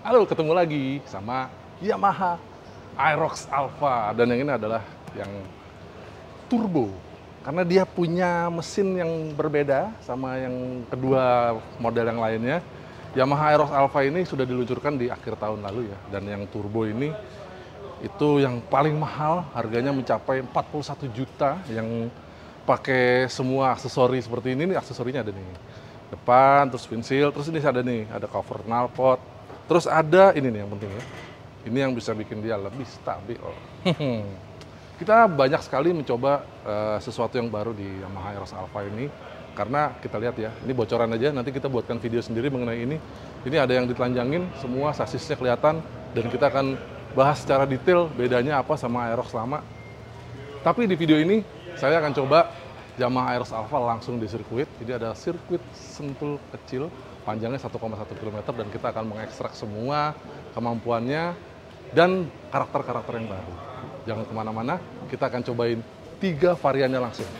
Halo, ketemu lagi sama Yamaha Aerox Alpha, dan yang ini adalah yang turbo karena dia punya mesin yang berbeda sama yang kedua model yang lainnya. Yamaha Aerox Alpha ini sudah diluncurkan di akhir tahun lalu ya, dan yang turbo ini itu yang paling mahal, harganya mencapai 41 juta, yang pakai semua aksesori seperti ini. Nih aksesorinya ada nih, depan, terus windshield, terus ini ada nih, ada cover knalpot, terus ada ini nih yang penting ya, ini yang bisa bikin dia lebih stabil. Kita banyak sekali mencoba sesuatu yang baru di Yamaha Aerox Alpha ini, karena kita lihat ya, ini bocoran aja, nanti kita buatkan video sendiri mengenai ini. Ini ada yang ditelanjangin, semua sasisnya kelihatan, dan kita akan bahas secara detail bedanya apa sama Aerox lama. Tapi di video ini saya akan coba Yamaha Aerox Alpha langsung di sirkuit. Ini ada sirkuit Sentul kecil, panjangnya 1,1 km, dan kita akan mengekstrak semua kemampuannya dan karakter-karakter yang baru. Jangan kemana-mana, kita akan cobain 3 variannya langsung.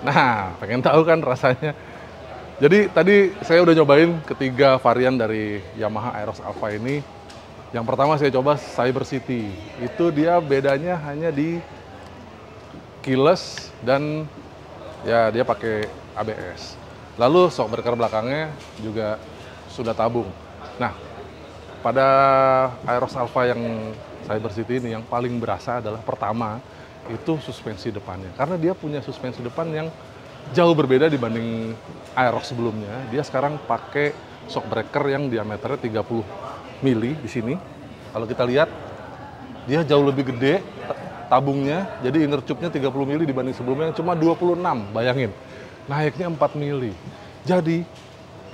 Nah, pengen tahu kan rasanya? Jadi tadi saya udah nyobain ketiga varian dari Yamaha Aerox Alpha ini. Yang pertama saya coba Cyber City. Itu dia bedanya hanya di keyless dan ya dia pakai ABS. Lalu shockbreaker belakangnya juga sudah tabung. Nah, pada Aerox Alpha yang Cyber City ini yang paling berasa adalah pertama, itu suspensi depannya, karena dia punya suspensi depan yang jauh berbeda dibanding Aerox sebelumnya. Dia sekarang pakai shockbreaker yang diameternya 30 mili di sini. Kalau kita lihat, dia jauh lebih gede tabungnya, jadi inner tube-nya 30 mili dibanding sebelumnya yang cuma 26, bayangin. Naiknya 4 mili. Jadi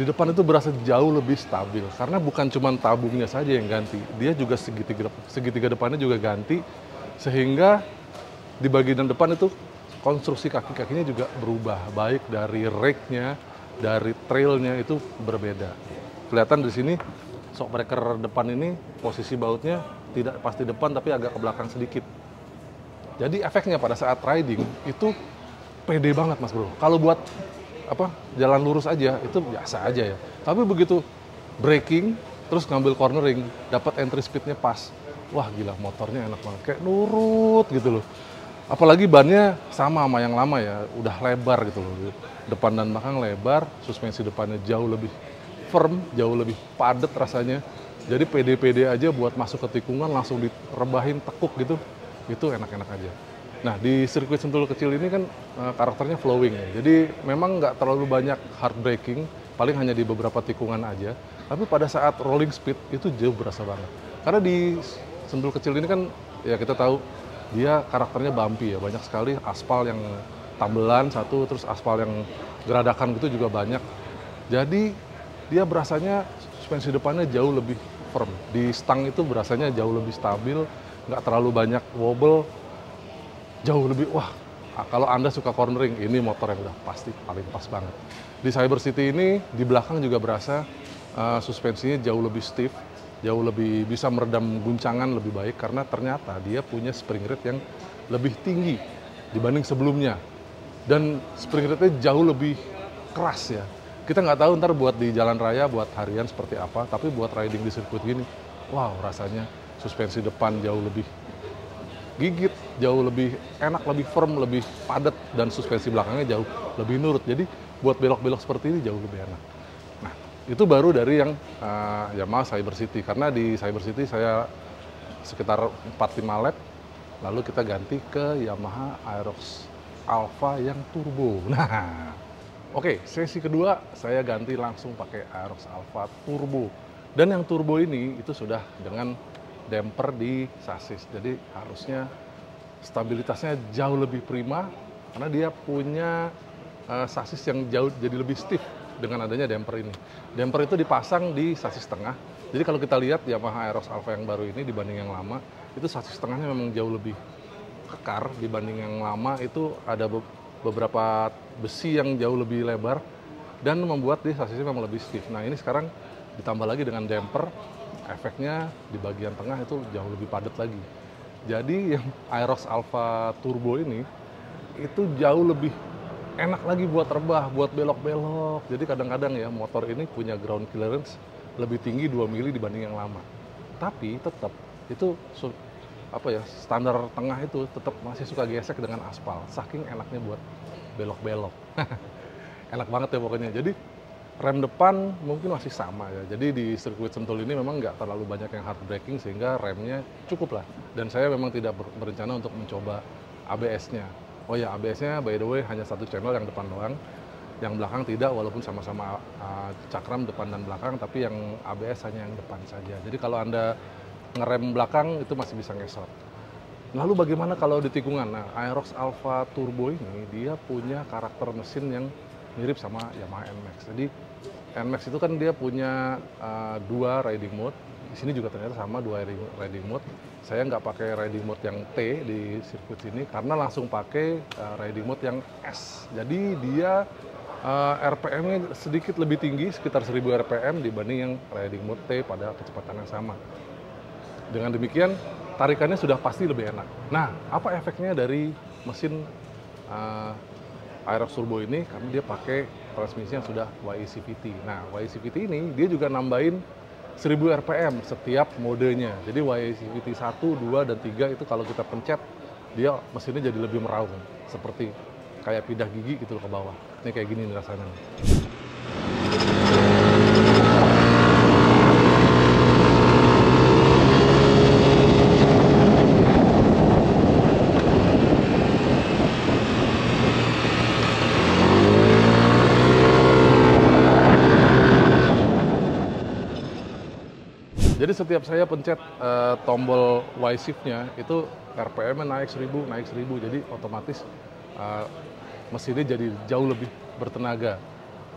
di depan itu berasa jauh lebih stabil, karena bukan cuma tabungnya saja yang ganti, dia juga segitiga depannya juga ganti, sehingga di bagian depan itu konstruksi kaki-kakinya juga berubah, baik dari rake-nya, dari trailnya itu berbeda. Kelihatan di sini shockbreaker depan ini posisi bautnya tidak pasti depan tapi agak ke belakang sedikit. Jadi efeknya pada saat riding itu pede banget Mas Bro. Kalau buat jalan lurus aja itu biasa aja ya. Tapi begitu braking terus ngambil cornering, dapat entry speed-nya pas. Wah gila, motornya enak banget, kayak nurut gitu loh. Apalagi bannya sama yang lama ya, udah lebar gitu loh. Depan dan belakang lebar, suspensi depannya jauh lebih firm, jauh lebih padat rasanya. Jadi pede-pede aja buat masuk ke tikungan langsung direbahin tekuk gitu, itu enak-enak aja. Nah di sirkuit Sentul kecil ini kan karakternya flowing ya, jadi memang nggak terlalu banyak hard braking, paling hanya di beberapa tikungan aja. Tapi pada saat rolling speed itu jauh berasa banget. Karena di Sentul kecil ini kan ya kita tahu dia karakternya bumpy ya, banyak sekali aspal yang tambelan satu, terus aspal yang geradakan gitu juga banyak. Jadi dia berasanya suspensi depannya jauh lebih firm. Di stang itu berasanya jauh lebih stabil, nggak terlalu banyak wobble, jauh lebih, wah kalau Anda suka cornering, ini motor yang udah pasti paling pas banget. Di Cyber City ini, di belakang juga berasa suspensinya jauh lebih stiff, jauh lebih bisa meredam guncangan lebih baik, karena ternyata dia punya spring rate yang lebih tinggi dibanding sebelumnya. Dan spring rate-nya jauh lebih keras ya. Kita nggak tahu ntar buat di jalan raya, buat harian seperti apa, tapi buat riding di sirkuit gini, wow rasanya suspensi depan jauh lebih gigit, jauh lebih enak, lebih firm, lebih padat, dan suspensi belakangnya jauh lebih nurut. Jadi buat belok-belok seperti ini jauh lebih enak. Nah, itu baru dari yang Yamaha Cyber City, karena di Cyber City saya sekitar 4-5 lap, lalu kita ganti ke Yamaha Aerox Alpha yang turbo. Nah, oke, sesi kedua saya ganti langsung pakai Aerox Alpha turbo. Dan yang turbo ini itu sudah dengan damper di sasis, jadi harusnya stabilitasnya jauh lebih prima, karena dia punya sasis yang jauh jadi lebih stiff dengan adanya damper ini. Damper itu dipasang di sasis tengah, jadi kalau kita lihat Yamaha Aerox Alpha yang baru ini dibanding yang lama, itu sasis tengahnya memang jauh lebih kekar dibanding yang lama. Itu ada beberapa besi yang jauh lebih lebar dan membuat di sasisnya memang lebih stiff. Nah ini sekarang ditambah lagi dengan damper, efeknya di bagian tengah itu jauh lebih padat lagi. Jadi yang Aerox Alpha Turbo ini itu jauh lebih enak lagi buat rebah, buat belok-belok. Jadi kadang-kadang ya motor ini punya ground clearance lebih tinggi 2 mili dibanding yang lama. Tapi tetap itu standar tengah itu tetap masih suka gesek dengan aspal. Saking enaknya buat belok-belok. Enak banget ya pokoknya. Jadi rem depan mungkin masih sama ya. Jadi di sirkuit Sentul ini memang nggak terlalu banyak yang hard braking sehingga remnya cukup lah. Dan saya memang tidak berencana untuk mencoba ABS-nya. Oh ya, ABS-nya by the way hanya satu channel yang depan doang. Yang belakang tidak, walaupun sama-sama cakram depan dan belakang, tapi yang ABS hanya yang depan saja. Jadi kalau Anda ngerem belakang itu masih bisa ngesot. Lalu bagaimana kalau di tikungan? Nah, Aerox Alpha Turbo ini dia punya karakter mesin yang mirip sama Yamaha NMAX. Jadi NMAX itu kan dia punya 2 riding mode. Di sini juga ternyata sama 2 riding mode. Saya nggak pakai riding mode yang T di sirkuit ini karena langsung pakai riding mode yang S. Jadi dia RPM-nya sedikit lebih tinggi, sekitar 1000 RPM dibanding yang riding mode T pada kecepatan yang sama. Dengan demikian tarikannya sudah pasti lebih enak. Nah, apa efeknya dari mesin Aerox Turbo ini? Karena dia pakai transmisi yang sudah YECVT. Nah, YECVT ini dia juga nambahin 1000 RPM setiap modenya. Jadi YECVT 1, 2, dan 3 itu kalau kita pencet, dia mesinnya jadi lebih meraung. Seperti kayak pidah gigi gitu loh ke bawah. Ini kayak gini nih rasanya. Jadi setiap saya pencet tombol Y-shift-nya itu RPM-nya naik 1000. Jadi otomatis mesinnya jadi jauh lebih bertenaga.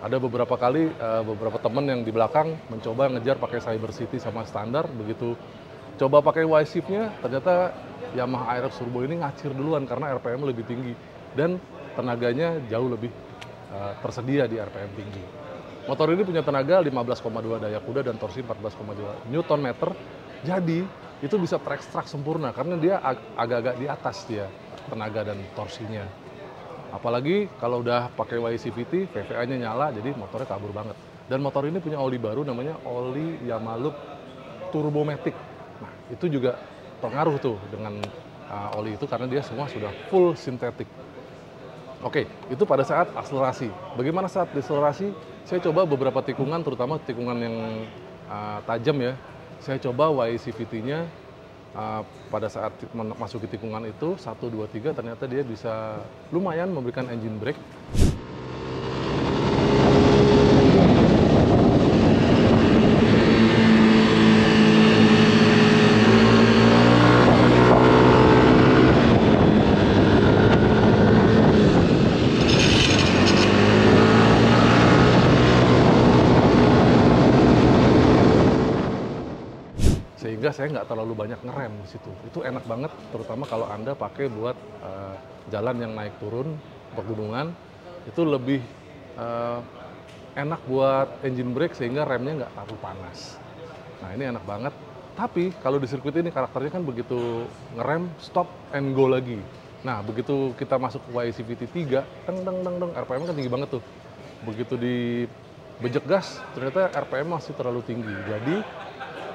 Ada beberapa kali beberapa teman yang di belakang mencoba ngejar pakai Cyber City sama standar, begitu coba pakai Y-shift-nya ternyata Yamaha Aerox Turbo ini ngacir duluan karena RPM lebih tinggi dan tenaganya jauh lebih tersedia di RPM tinggi. Motor ini punya tenaga 15,2 daya kuda dan torsi 14,2 Nm. Jadi itu bisa terekstrak sempurna karena dia agak-agak di atas dia tenaga dan torsinya. Apalagi kalau udah pakai YECVT, VVA-nya nyala, jadi motornya kabur banget. Dan motor ini punya oli baru namanya oli Yamalup Turbomatic. Nah, itu juga pengaruh tuh dengan oli itu karena dia semua sudah full sintetik. Oke, itu pada saat akselerasi. Bagaimana saat deselerasi? Saya coba beberapa tikungan, terutama tikungan yang tajam ya. Saya coba YECVT-nya pada saat masuk ke tikungan itu 1, 2, 3 ternyata dia bisa lumayan memberikan engine brake. Sehingga saya nggak terlalu banyak ngerem di situ. Itu enak banget, terutama kalau Anda pakai buat jalan yang naik turun, pegunungan, itu lebih enak buat engine brake sehingga remnya nggak terlalu panas. Nah ini enak banget. Tapi kalau di sirkuit ini karakternya kan begitu ngerem, stop and go lagi. Nah begitu kita masuk ke YECVT 3, RPM kan tinggi banget tuh. Begitu di bejek gas, ternyata RPM masih terlalu tinggi. Jadi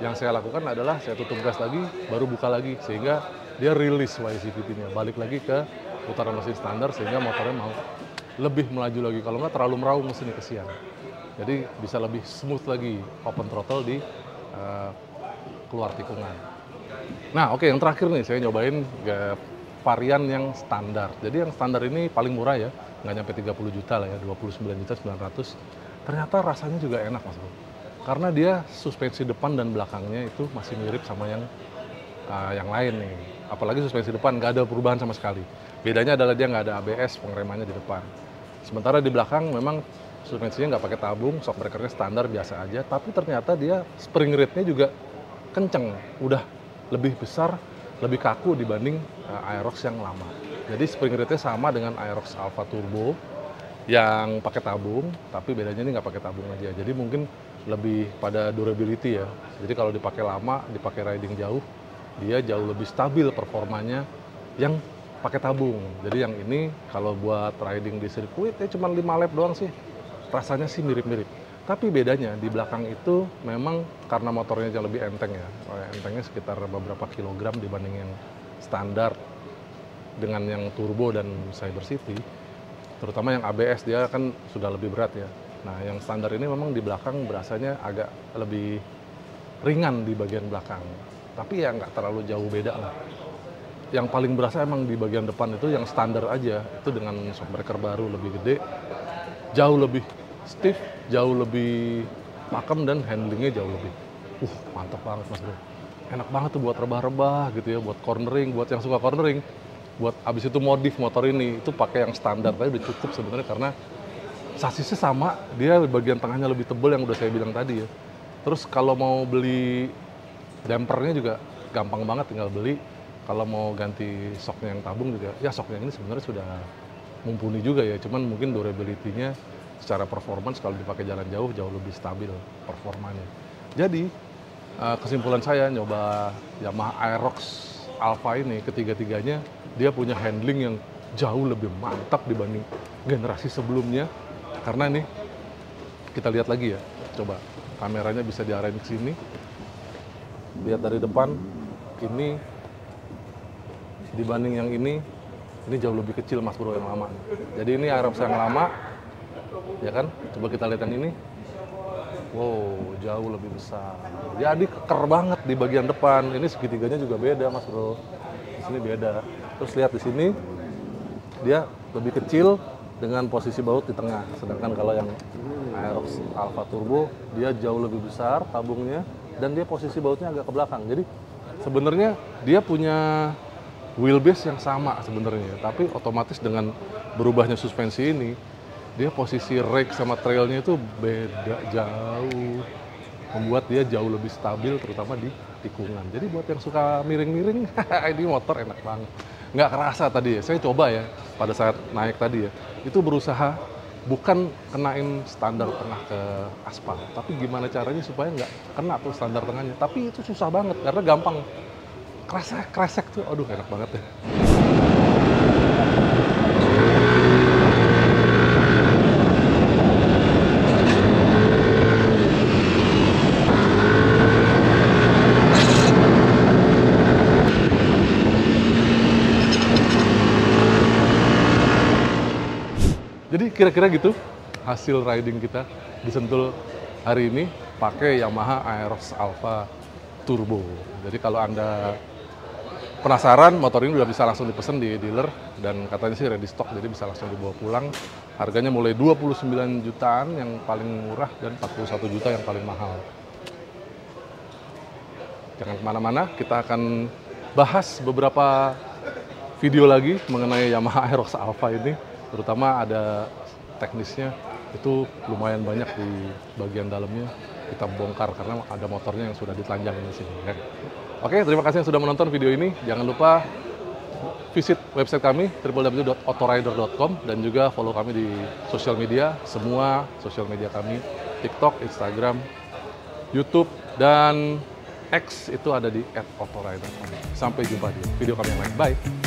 yang saya lakukan adalah saya tutup gas lagi, baru buka lagi, sehingga dia rilis YECVT-nya, balik lagi ke putaran mesin standar, sehingga motornya mau lebih melaju lagi. Kalau nggak terlalu meraung mesinnya kesian. Jadi bisa lebih smooth lagi, open throttle di keluar tikungan. Nah oke, yang terakhir nih, saya nyobain varian yang standar. Jadi yang standar ini paling murah ya, nggak nyampe 30 juta lah ya, 29.900.000. Ternyata rasanya juga enak Mas Bro. Karena dia suspensi depan dan belakangnya itu masih mirip sama yang lain nih. Apalagi suspensi depan nggak ada perubahan sama sekali. Bedanya adalah dia nggak ada ABS pengeremannya di depan. Sementara di belakang memang suspensinya nggak pakai tabung, shock breakernya standar biasa aja. Tapi ternyata dia spring rate-nya juga kenceng, udah lebih besar, lebih kaku dibanding Aerox yang lama. Jadi spring rate-nya sama dengan Aerox Alpha Turbo yang pakai tabung, tapi bedanya ini nggak pakai tabung aja. Jadi mungkin lebih pada durability ya. Jadi kalau dipakai lama, dipakai riding jauh, dia jauh lebih stabil performanya yang pakai tabung. Jadi yang ini kalau buat riding di sirkuit ya cuma 5 lap doang sih. Rasanya sih mirip-mirip. Tapi bedanya di belakang itu memang karena motornya yang lebih enteng ya. Entengnya sekitar beberapa kilogram dibanding yang standar dengan yang turbo dan Cyber City. Terutama yang ABS dia kan sudah lebih berat ya. Nah yang standar ini memang di belakang berasanya agak lebih ringan di bagian belakang. Tapi ya nggak terlalu jauh beda lah. Yang paling berasa emang di bagian depan itu yang standar aja. Itu dengan shockbreaker baru lebih gede, jauh lebih stiff, jauh lebih pakem dan handlingnya jauh lebih. Mantap banget Mas Bro. Enak banget tuh buat rebah-rebah gitu ya, buat cornering, buat yang suka cornering. Buat abis itu modif motor ini, itu pakai yang standar aja udah cukup sebenarnya karena sasisnya sama, dia bagian tengahnya lebih tebal yang udah saya bilang tadi ya. Terus kalau mau beli dampernya juga gampang banget, tinggal beli. Kalau mau ganti shocknya yang tabung juga, ya shocknya ini sebenarnya sudah mumpuni juga ya, cuman mungkin durability-nya secara performance kalau dipakai jalan jauh, jauh lebih stabil performanya. Jadi, kesimpulan saya nyoba Yamaha Aerox Alpha ini, ketiga-tiganya dia punya handling yang jauh lebih mantap dibanding generasi sebelumnya. Karena nih, kita lihat lagi ya, coba kameranya bisa diarahin ke sini. Lihat dari depan, ini dibanding yang ini jauh lebih kecil Mas Bro yang lama. Jadi ini Aerox yang lama, ya kan? Coba kita lihat yang ini. Wow, jauh lebih besar. Jadi keker banget di bagian depan. Ini segitiganya juga beda Mas Bro. Di sini beda. Terus lihat di sini, dia lebih kecil dengan posisi baut di tengah. Sedangkan kalau yang Aerox Alpha Turbo, dia jauh lebih besar tabungnya dan dia posisi bautnya agak ke belakang. Jadi sebenarnya dia punya wheelbase yang sama sebenarnya, tapi otomatis dengan berubahnya suspensi ini, dia posisi rake sama trailnya itu beda jauh, membuat dia jauh lebih stabil, terutama di tikungan. Jadi buat yang suka miring-miring, ini motor enak banget. Nggak kerasa tadi ya, saya coba ya pada saat naik tadi ya, itu berusaha bukan kenain standar tengah ke aspal, tapi gimana caranya supaya nggak kena tuh standar tengahnya. Tapi itu susah banget karena gampang kresek tuh, aduh enak banget ya. Jadi kira-kira gitu hasil riding kita di Sentul hari ini pakai Yamaha Aerox Alpha Turbo. Jadi kalau Anda penasaran, motor ini udah bisa langsung dipesan di dealer dan katanya sih ready stock, jadi bisa langsung dibawa pulang. Harganya mulai 29 jutaan yang paling murah dan 41 juta yang paling mahal. Jangan kemana-mana, kita akan bahas beberapa video lagi mengenai Yamaha Aerox Alpha ini. Terutama ada teknisnya, itu lumayan banyak di bagian dalamnya kita bongkar karena ada motornya yang sudah ditelanjang di sini. Ya. Oke, terima kasih yang sudah menonton video ini. Jangan lupa visit website kami www.autorider.com dan juga follow kami di sosial media, semua sosial media kami, TikTok, Instagram, YouTube, dan X itu ada di @autorider. Sampai jumpa di video kami yang lain. Bye!